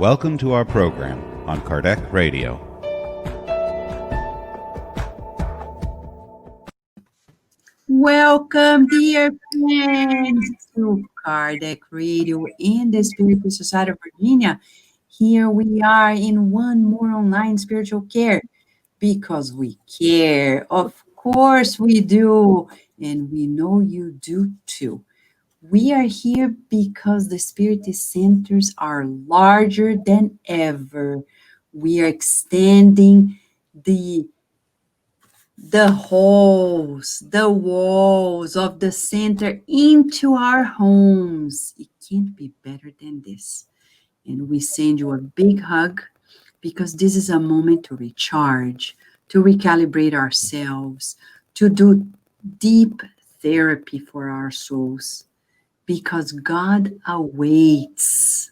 Welcome to our program on Kardec Radio. Welcome, dear friends, to Kardec Radio in the Spiritual Society of Virginia. Here we are in one more online spiritual care because we care. Of course we do, and we know you do too. We are here because the Spirit centers are larger than ever. We are extending the halls, the walls of the center into our homes. It can't be better than this. And we send you a big hug because this is a moment to recharge, to recalibrate ourselves, to do deep therapy for our souls, because God awaits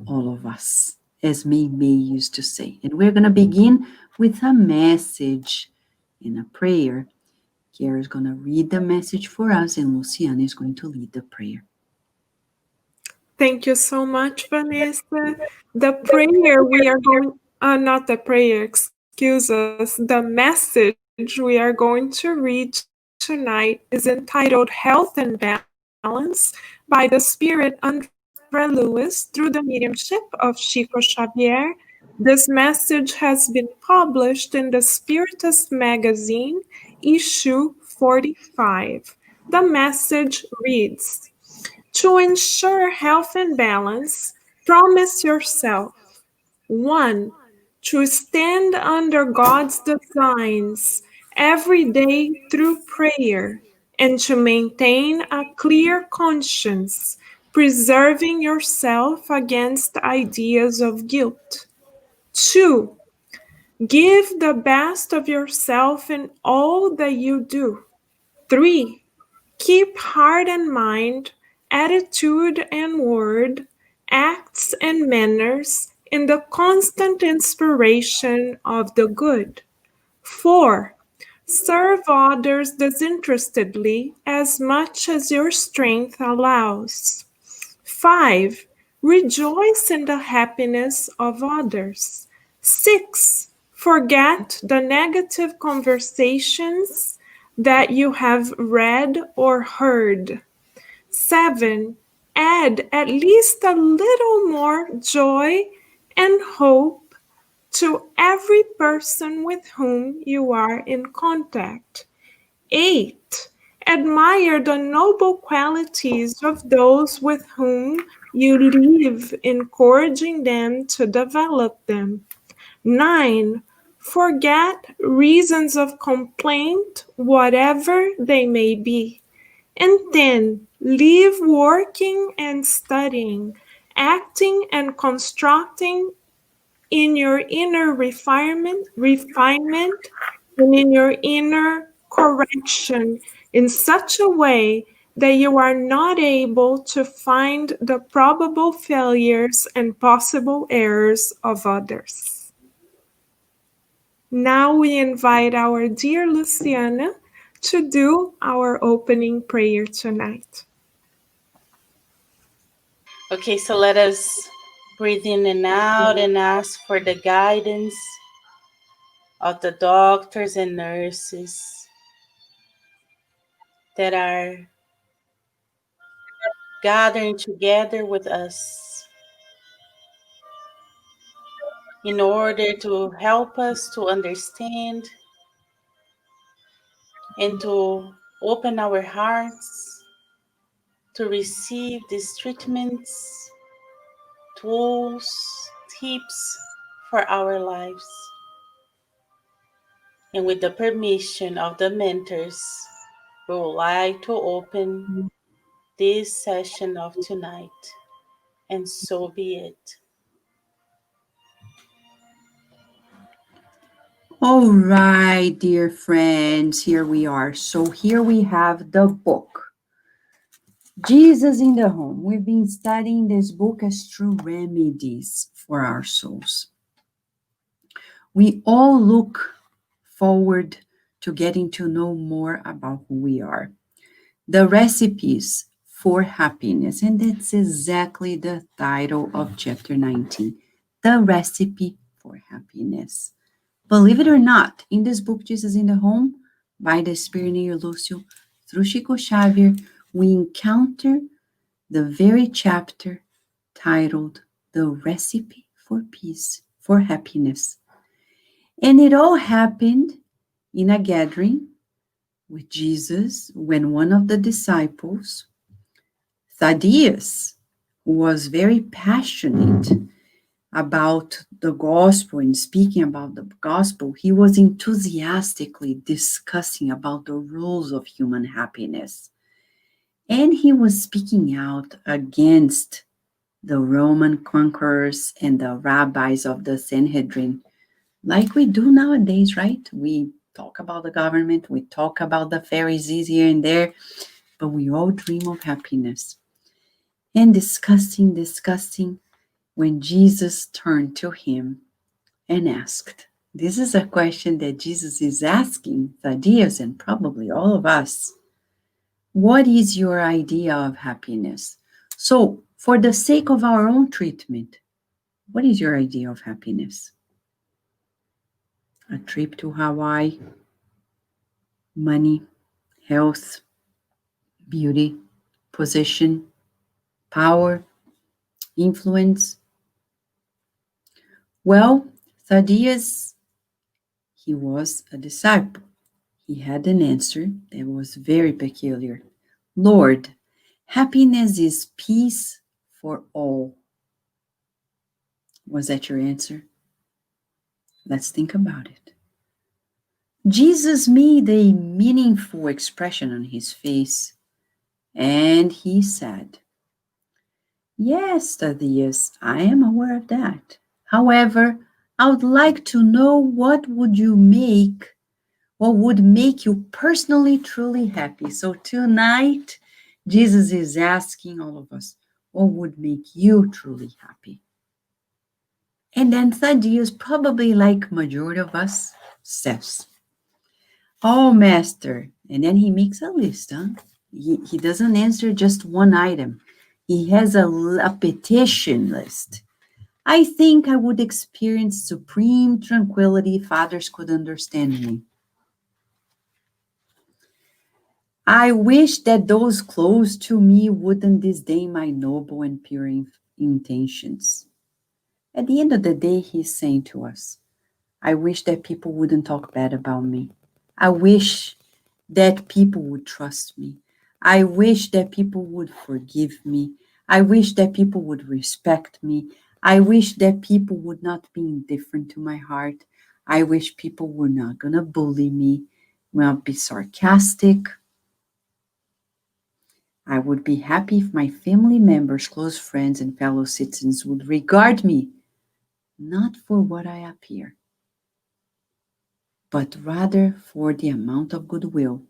all of us, as May used to say. And we're going to begin with a message and a prayer. Kiara is going to read the message for us, and Luciana is going to lead the prayer. Thank you so much, Vanessa. The prayer we are going, not the prayer, excuse us, the message we are going to read tonight is entitled Health and Balance by the Spirit André Luiz through the mediumship of Chico Xavier. This message has been published in the Spiritist magazine, issue 45. The message reads, to ensure health and balance, promise yourself 1. To stand under God's designs every day through prayer and to maintain a clear conscience, preserving yourself against ideas of guilt. 2. Give the best of yourself in all that you do. 3. Keep heart and mind, attitude and word, acts and manners in the constant inspiration of the good. 4. Serve others disinterestedly as much as your strength allows. 5. Rejoice in the happiness of others. 6. Forget the negative conversations that you have read or heard. 7. Add at least a little more joy and hope to every person with whom you are in contact. 8. Admire the noble qualities of those with whom you live, encouraging them to develop them. 9. Forget reasons of complaint, whatever they may be. And 10. Live working and studying, acting and constructing in your inner refinement and in your inner correction in such a way that you are not able to find the probable failures and possible errors of others. Now we invite our dear Luciana to do our opening prayer tonight. Okay, so let us breathe in and out and ask for the guidance of the doctors and nurses that are gathering together with us in order to help us to understand and to open our hearts to receive these treatments, tools, tips for our lives. And with the permission of the mentors, we would like to open this session of tonight, and so be it. All right, dear friends, here we are. So here we have the book, Jesus in the Home. We've been studying this book as true remedies for our souls. We all look forward to getting to know more about who we are. The recipes for happiness. And that's exactly the title of chapter 19, The Recipe for Happiness. Believe it or not, in this book, Jesus in the Home, by the Spirineiro Lúcio, through Chico Xavier, we encounter the very chapter titled The Recipe for Peace, for Happiness. And it all happened in a gathering with Jesus when one of the disciples, Thaddeus, who was very passionate about the gospel and speaking about the gospel, he was enthusiastically discussing about the rules of human happiness. And he was speaking out against the Roman conquerors and the rabbis of the Sanhedrin, like we do nowadays, right? We talk about the government, we talk about the Pharisees here and there, but we all dream of happiness. And discussing, when Jesus turned to him and asked, this is a question that Jesus is asking Thaddeus and probably all of us. What is your idea of happiness? So, for the sake of our own treatment, what is your idea of happiness? A trip to Hawaii, money, health, beauty, position, power, influence. Well, Thaddeus, he was a disciple. He had an answer that was very peculiar. Lord, happiness is peace for all. Was that your answer? Let's think about it. Jesus made a meaningful expression on his face, and he said, yes, Thaddeus, I am aware of that. However, I would like to know what would make you personally truly happy. So tonight, Jesus is asking all of us, what would make you truly happy? And then Thaddeus, probably like majority of us, says, oh, Master. And then he makes a list. He doesn't answer just one item. He has a petition list. I think I would experience supreme tranquility if others could understand me. I wish that those close to me wouldn't disdain my noble and pure intentions. At the end of the day, he's saying to us, I wish that people wouldn't talk bad about me. I wish that people would trust me. I wish that people would forgive me. I wish that people would respect me. I wish that people would not be indifferent to my heart. I wish people were not going to bully me, not be sarcastic. I would be happy if my family members, close friends, and fellow citizens would regard me not for what I appear, but rather for the amount of goodwill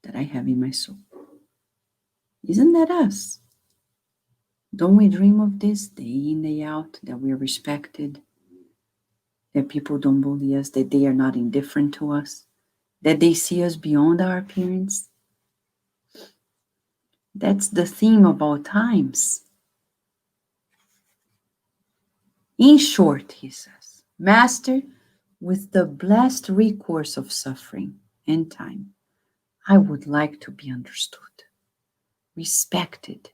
that I have in my soul. Isn't that us? Don't we dream of this day in, day out, that we're respected, that people don't bully us, that they are not indifferent to us, that they see us beyond our appearance? That's the theme of all times. In short, he says, Master, with the blessed recourse of suffering and time, I would like to be understood, respected,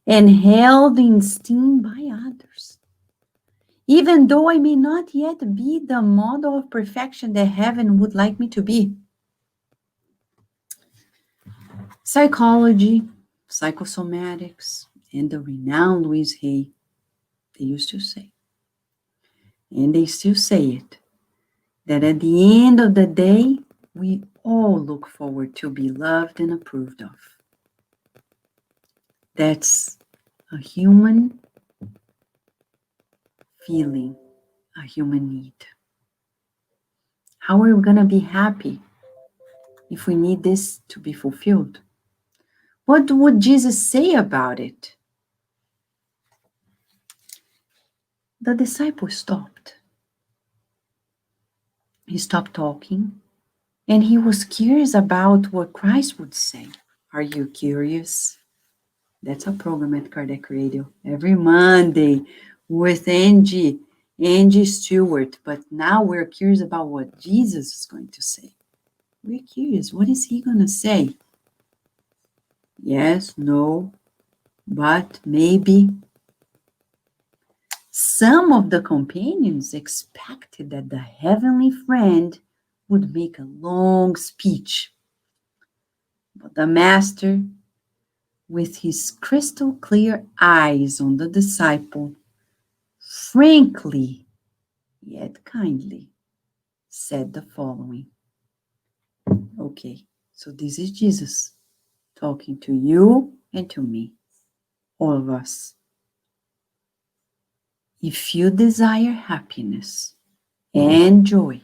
and held in esteem by others, even though I may not yet be the model of perfection that heaven would like me to be. Psychology, psychosomatics, and the renowned Louise Hay, they used to say, and they still say it, that at the end of the day, we all look forward to be loved and approved of. That's a human feeling, a human need. How are we going to be happy if we need this to be fulfilled? What would Jesus say about it? The disciple stopped. He stopped talking, and he was curious about what Christ would say. Are you curious? That's a program at Kardec Radio every Monday with Angie Stewart. But now we're curious about what Jesus is going to say. We're curious. What is he going to say? Yes, no, but maybe. Some of the companions expected that the heavenly friend would make a long speech. But the master, with his crystal clear eyes on the disciple, frankly yet kindly said the following. Okay, so this is Jesus talking to you and to me, all of us. If you desire happiness and joy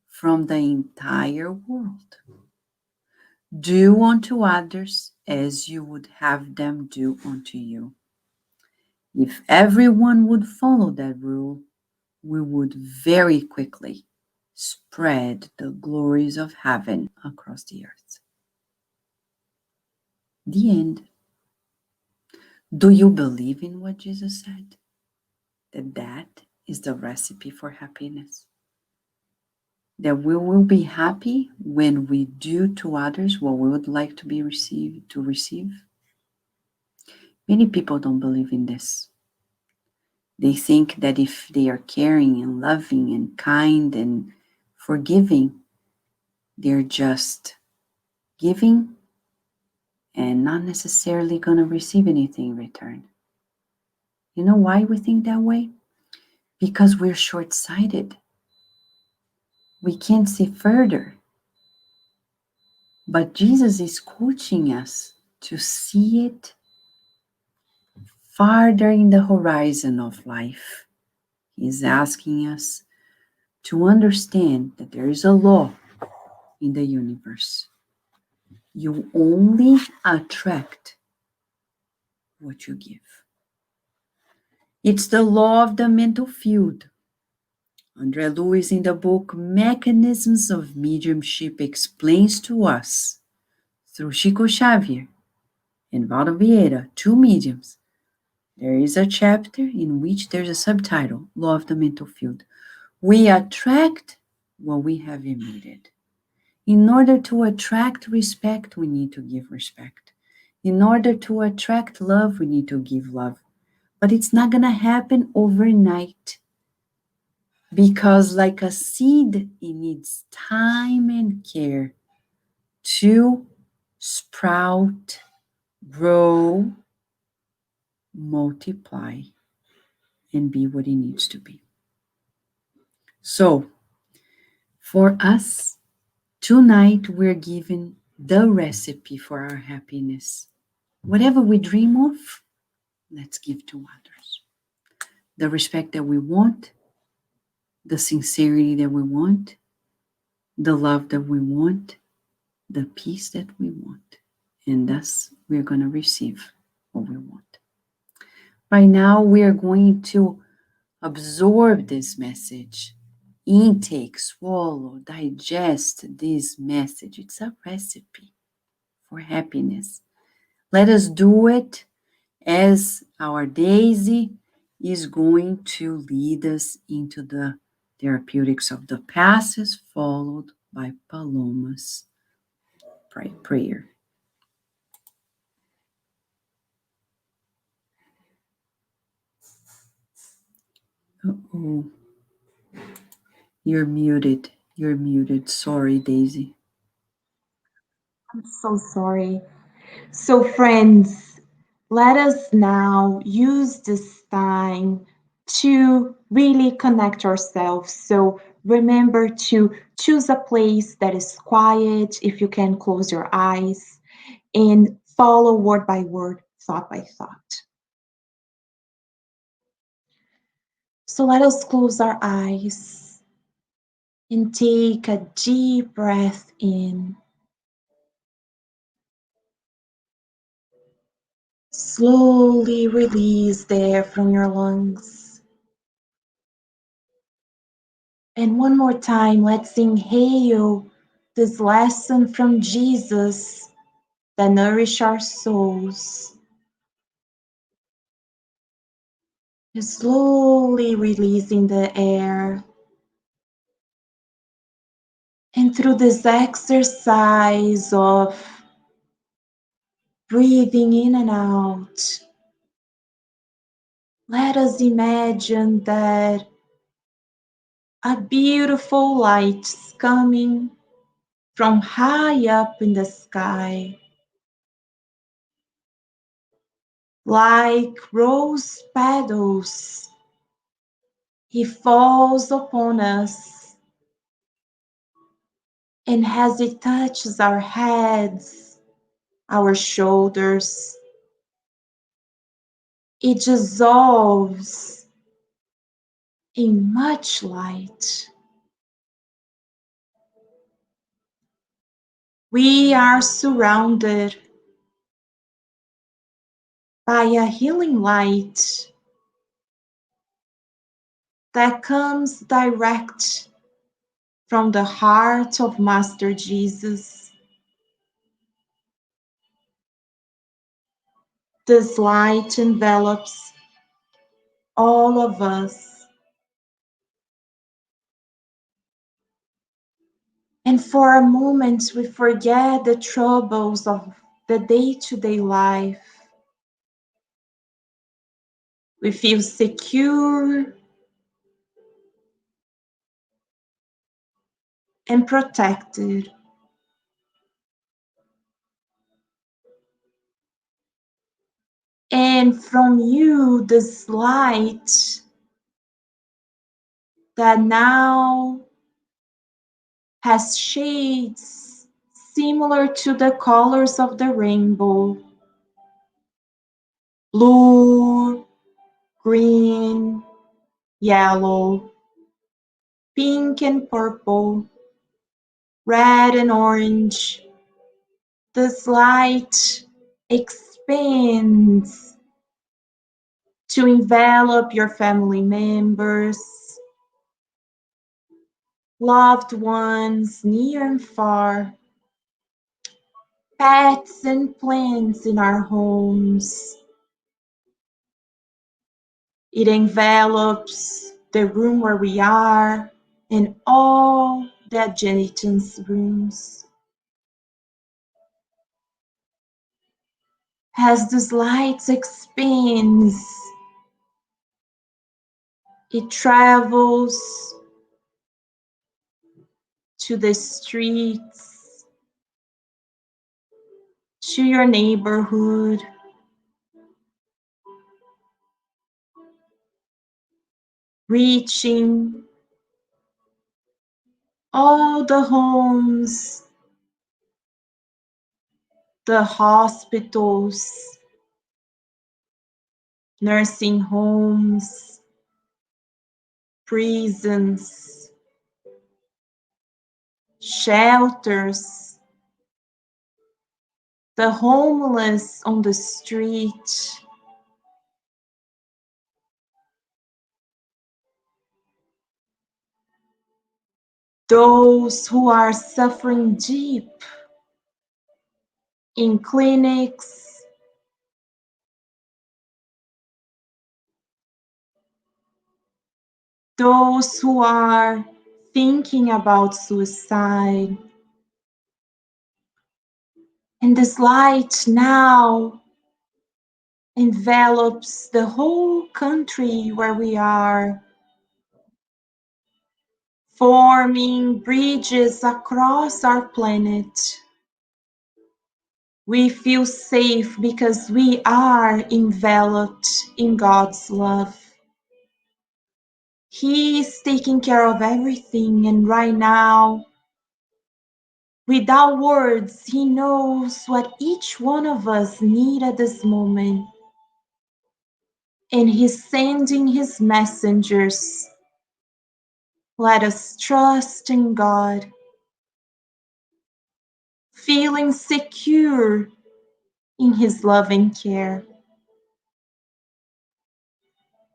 from the entire world, do unto others as you would have them do unto you. If everyone would follow that rule, we would very quickly spread the glories of heaven across the earth. The end. Do you believe in what Jesus said? That is the recipe for happiness. That we will be happy when we do to others what we would like to receive. Many people don't believe in this. They think that if they are caring and loving and kind and forgiving, they're just giving and not necessarily going to receive anything in return. You know why we think that way? Because we're short-sighted. We can't see further. But Jesus is coaching us to see it farther in the horizon of life. He's asking us to understand that there is a law in the universe. You only attract what you give. It's the law of the mental field. André Luiz, in the book Mechanisms of Mediumship, explains to us, through Chico Xavier and Valdo Vieira, two mediums, there is a chapter in which there's a subtitle, Law of the Mental Field. We attract what we have emitted. In order to attract respect, we need to give respect. In order to attract love, we need to give love. But it's not going to happen overnight. Because like a seed, it needs time and care to sprout, grow, multiply, and be what it needs to be. So, for us, tonight we're given the recipe for our happiness. Whatever we dream of, let's give to others. The respect that we want, the sincerity that we want, the love that we want, the peace that we want. And thus, we're going to receive what we want. Right now, we are going to absorb this message, intake, swallow, digest this message. It's a recipe for happiness. Let us do it as our Daisy is going to lead us into the therapeutics of the passes, followed by Paloma's prayer. Uh-oh. You're muted. You're muted. Sorry, Daisy. I'm so sorry. So, friends, let us now use this time to really connect ourselves. So, remember to choose a place that is quiet. If you can, close your eyes and follow word by word, thought by thought. So, let us close our eyes and take a deep breath in. Slowly release the air from your lungs. And one more time, let's inhale this lesson from Jesus that nourish our souls. Slowly releasing the air. And through this exercise of breathing in and out, let us imagine that a beautiful light is coming from high up in the sky, like rose petals. He falls upon us, and as it touches our heads, our shoulders, it dissolves in much light. We are surrounded by a healing light that comes direct from the heart of Master Jesus. This light envelops all of us. And for a moment, we forget the troubles of the day-to-day life. We feel secure and protected. And from you, this light that now has shades similar to the colors of the rainbow: blue, green, yellow, pink and purple, red and orange. This light expands to envelop your family members, loved ones near and far, pets and plants in our homes. It envelops the room where we are and all the adjacent rooms. As this light expands, it travels to the streets, to your neighborhood, reaching all the homes, the hospitals, nursing homes, prisons, shelters, the homeless on the street, those who are suffering deep in clinics, those who are thinking about suicide. And this light now envelops the whole country where we are, forming bridges across our planet. We feel safe because we are enveloped in God's love. He is taking care of everything, and right now, without words, He knows what each one of us need at this moment. And He's sending His messengers. Let us trust in God, feeling secure in His loving care.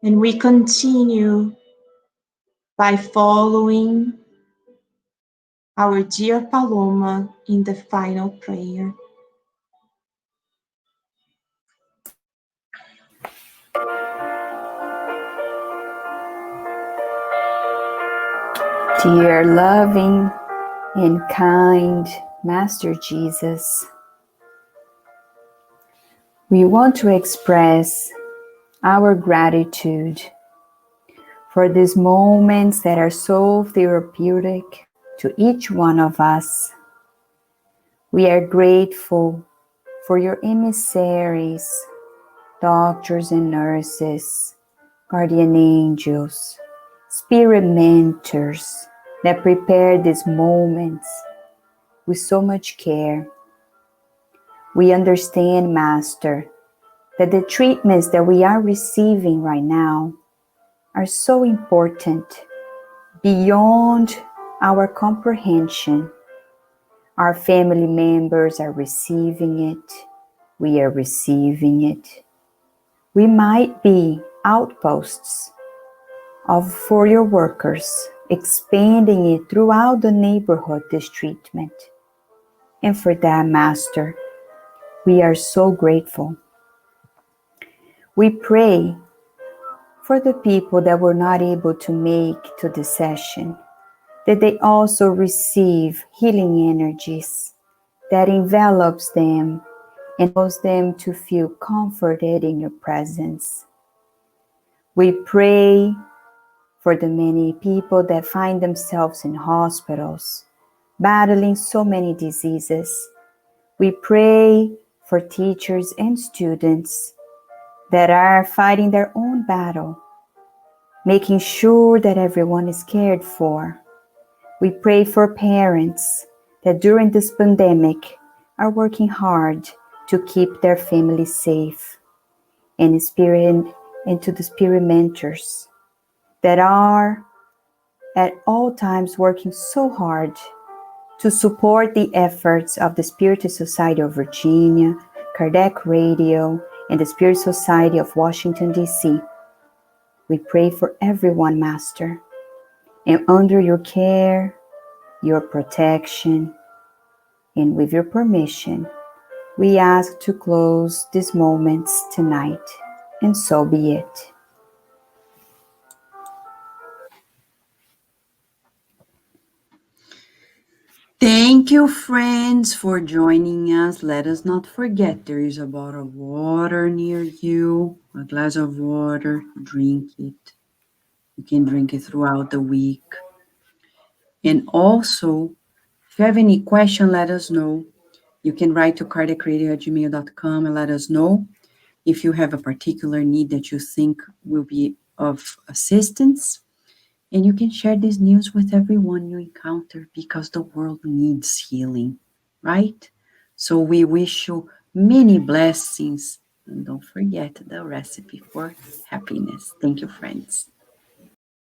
And we continue by following our dear Paloma in the final prayer. Dear loving and kind Master Jesus, we want to express our gratitude for these moments that are so therapeutic to each one of us. We are grateful for your emissaries, doctors and nurses, guardian angels, spirit mentors that prepare these moments with so much care. We understand, Master, that the treatments that we are receiving right now are so important beyond our comprehension. Our family members are receiving it. We are receiving it. We might be outposts for your workers, expanding it throughout the neighborhood, this treatment. And for that, Master, we are so grateful. We pray for the people that were not able to make to this session, that they also receive healing energies that envelops them and allows them to feel comforted in your presence. We pray for the many people that find themselves in hospitals, battling so many diseases. We pray for teachers and students that are fighting their own battle, making sure that everyone is cared for. We pray for parents that during this pandemic are working hard to keep their families safe, and to the spirit mentors that are at all times working so hard to support the efforts of the Spirit Society of Virginia, Kardec Radio, and the Spirit Society of Washington, D.C. We pray for everyone, Master, and under your care, your protection, and with your permission, we ask to close these moments tonight, and so be it. Thank you, friends, for joining us. Let us not forget there is a bottle of water near you, a glass of water. Drink it. You can drink it throughout the week. And also, if you have any question, let us know. You can write to kardecradio@gmail.com and let us know if you have a particular need that you think will be of assistance. And you can share this news with everyone you encounter because the world needs healing, right? So we wish you many blessings. And don't forget the recipe for happiness. Thank you, friends.